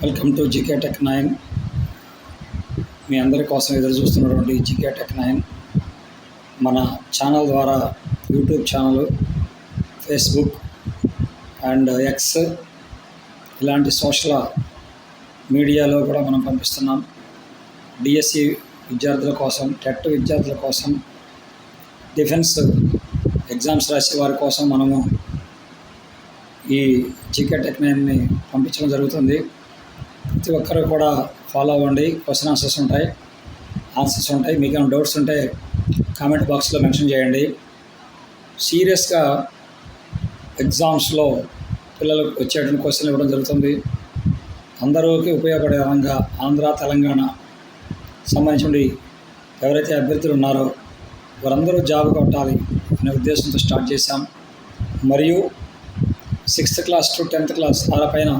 Welcome to GK tech 9. మీ అందరి కోసం ఎదురు చూస్తున్నటువంటి జీకే టెక్ 9 మన ఛానల్ ద్వారా YouTube channel, Facebook and X ఇలాంటి సోషల్ మీడియాలో కూడా మనం పంపిస్తున్నాం. డిఎస్సి విద్యార్థుల కోసం, టెట్ విద్యార్థుల కోసం, డిఫెన్స్ ఎగ్జామ్స్ రాసే వారి కోసం మనము ఈ జీకే టెక్ 9ని పంపించడం జరుగుతుంది. ప్రతి ఒక్కరు కూడా ఫాలో అవ్వండి. క్వశ్చన్ ఆన్సర్స్ ఉంటాయి. మీకు ఏమైనా డౌట్స్ ఉంటే కామెంట్ బాక్స్లో మెన్షన్ చేయండి. సీరియస్గా ఎగ్జామ్స్లో పిల్లలకు వచ్చేటువంటి క్వశ్చన్లు ఇవ్వడం జరుగుతుంది. అందరికీ ఉపయోగపడే విధంగా ఆంధ్ర, తెలంగాణ సంబంధించి ఎవరైతే అభ్యర్థులు ఉన్నారో వారందరూ జాబ్ కొట్టాలి అనే ఉద్దేశంతో స్టార్ట్ చేశాం. మరియు 6th class to 10th class వాళ్ళపైన